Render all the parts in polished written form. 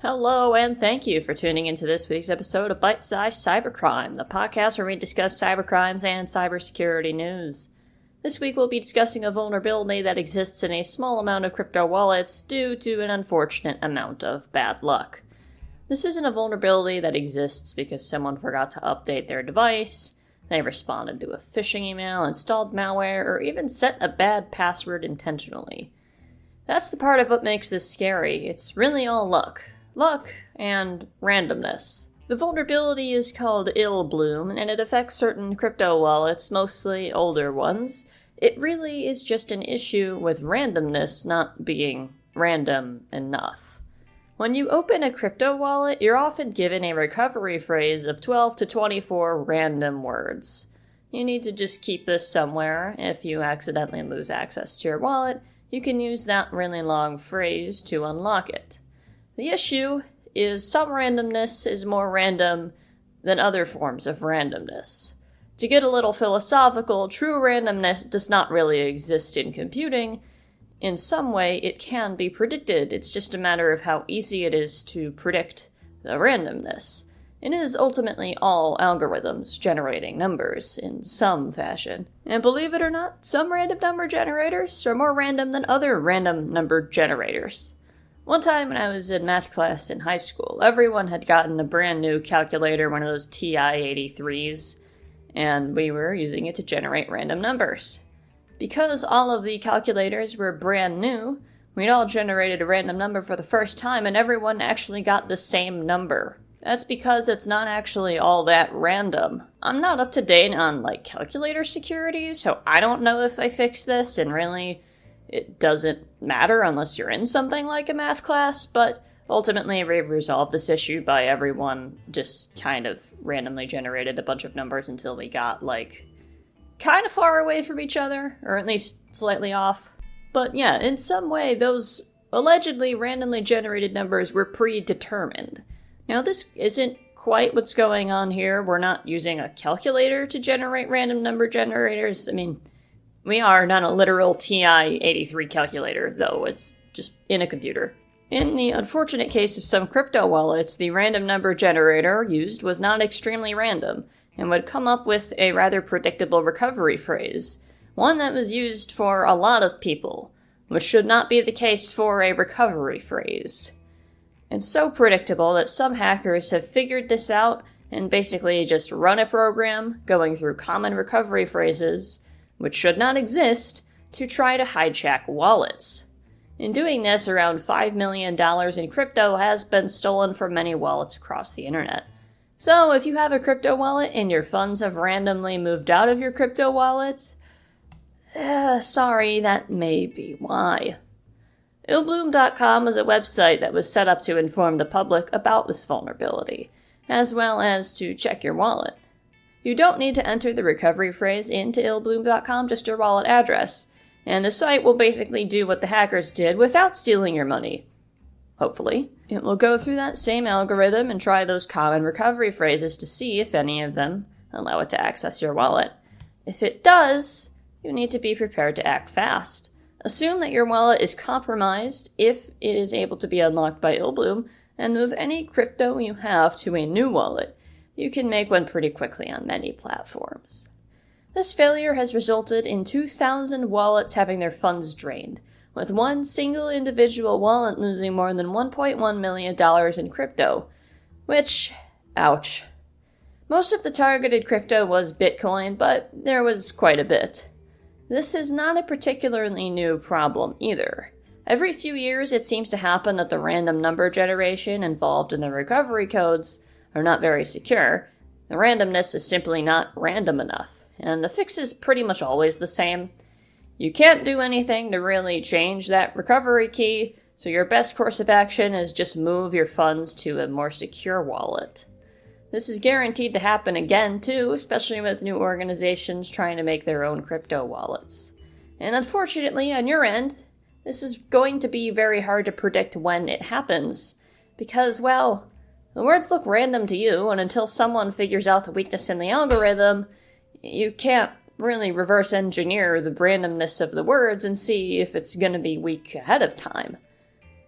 Hello, and thank you for tuning into this week's episode of Bite Size Cybercrime, the podcast where we discuss cybercrimes and cybersecurity news. This week we'll be discussing a vulnerability that exists in a small amount of crypto wallets due to an unfortunate amount of bad luck. This isn't a vulnerability that exists because someone forgot to update their device, they responded to a phishing email, installed malware, or even set a bad password intentionally. That's the part of what makes this scary. It's really all luck. Luck and randomness. The vulnerability is called Illbloom, and it affects certain crypto wallets, mostly older ones. It really is just an issue with randomness not being random enough. When you open a crypto wallet, you're often given a recovery phrase of 12 to 24 random words. You need to just keep this somewhere. If you accidentally lose access to your wallet, you can use that really long phrase to unlock it. The issue is some randomness is more random than other forms of randomness. To get a little philosophical, true randomness does not really exist in computing. In some way, it can be predicted. It's just a matter of how easy it is to predict the randomness. It is ultimately all algorithms generating numbers in some fashion. And believe it or not, some random number generators are more random than other random number generators. One time when I was in math class in high school, everyone had gotten a brand new calculator, one of those TI-83s, and we were using it to generate random numbers. Because all of the calculators were brand new, we'd all generated a random number for the first time, and everyone actually got the same number. That's because it's not actually all that random. I'm not up to date on, calculator security, so I don't know if I fixed this, and really, it doesn't matter unless you're in something like a math class, but ultimately we resolved this issue by everyone just kind of randomly generated a bunch of numbers until we got, kind of far away from each other, or at least slightly off. But yeah, in some way, those allegedly randomly generated numbers were predetermined. Now, this isn't quite what's going on here. We're not using a calculator to generate random number generators. I mean, we are not a literal TI-83 calculator, though. It's just in a computer. In the unfortunate case of some crypto wallets, the random number generator used was not extremely random, and would come up with a rather predictable recovery phrase, one that was used for a lot of people, which should not be the case for a recovery phrase. It's so predictable that some hackers have figured this out and basically just run a program going through common recovery phrases, which should not exist, to try to hijack wallets. In doing this, around $5 million in crypto has been stolen from many wallets across the internet. So, if you have a crypto wallet and your funds have randomly moved out of your crypto wallets, sorry, that may be why. Illbloom.com is a website that was set up to inform the public about this vulnerability, as well as to check your wallet. You don't need to enter the recovery phrase into Illbloom.com, just your wallet address, and the site will basically do what the hackers did without stealing your money. Hopefully. It will go through that same algorithm and try those common recovery phrases to see if any of them allow it to access your wallet. If it does, you need to be prepared to act fast. Assume that your wallet is compromised if it is able to be unlocked by Illbloom, and move any crypto you have to a new wallet. You can make one pretty quickly on many platforms. This failure has resulted in 2,000 wallets having their funds drained, with one single individual wallet losing more than $1.1 million in crypto. Which, ouch. Most of the targeted crypto was Bitcoin, but there was quite a bit. This is not a particularly new problem either. Every few years it seems to happen that the random number generation involved in the recovery codes are not very secure. The randomness is simply not random enough, and the fix is pretty much always the same. You can't do anything to really change that recovery key, so your best course of action is just move your funds to a more secure wallet. This is guaranteed to happen again, too, especially with new organizations trying to make their own crypto wallets. And unfortunately, on your end, this is going to be very hard to predict when it happens, because, well, the words look random to you, and until someone figures out the weakness in the algorithm, you can't really reverse engineer the randomness of the words and see if it's going to be weak ahead of time.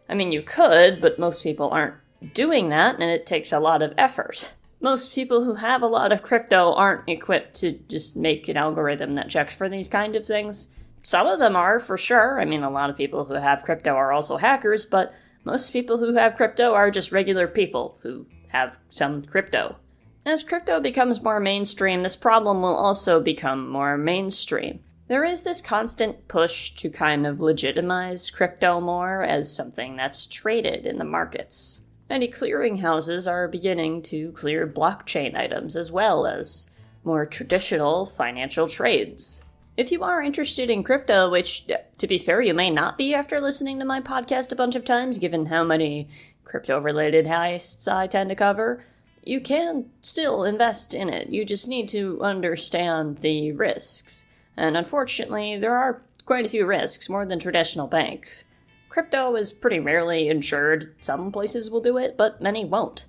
I mean, you could, but most people aren't doing that, and it takes a lot of effort. Most people who have a lot of crypto aren't equipped to just make an algorithm that checks for these kind of things. Some of them are, for sure. I mean, a lot of people who have crypto are also hackers, but most people who have crypto are just regular people who have some crypto. As crypto becomes more mainstream, this problem will also become more mainstream. There is this constant push to kind of legitimize crypto more as something that's traded in the markets. Many clearinghouses are beginning to clear blockchain items as well as more traditional financial trades. If you are interested in crypto, which, to be fair, you may not be after listening to my podcast a bunch of times, given how many crypto-related heists I tend to cover, you can still invest in it. You just need to understand the risks. And unfortunately, there are quite a few risks, more than traditional banks. Crypto is pretty rarely insured. Some places will do it, but many won't.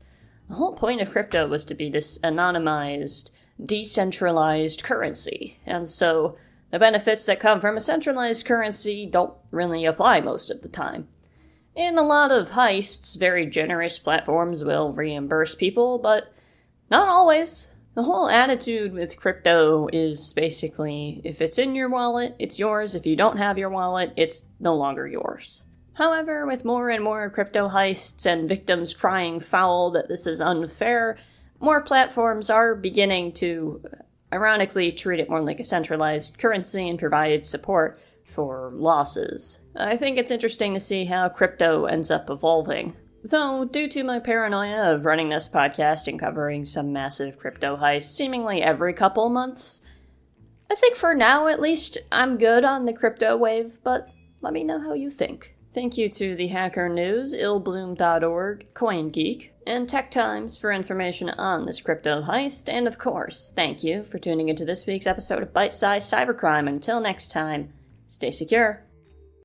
The whole point of crypto was to be this anonymized, decentralized currency, and so the benefits that come from a centralized currency don't really apply most of the time. In a lot of heists, very generous platforms will reimburse people, but not always. The whole attitude with crypto is basically, if it's in your wallet, it's yours. If you don't have your wallet, it's no longer yours. However, with more and more crypto heists and victims crying foul that this is unfair, more platforms are beginning to, ironically, treat it more like a centralized currency and provide support for losses. I think it's interesting to see how crypto ends up evolving. Though, due to my paranoia of running this podcast and covering some massive crypto heist seemingly every couple months, I think for now at least I'm good on the crypto wave, but let me know how you think. Thank you to the Hacker News, Illbloom.org, CoinGeek, and Tech Times for information on this crypto heist, and of course, thank you for tuning into this week's episode of Bite Size Cybercrime. Until next time, stay secure.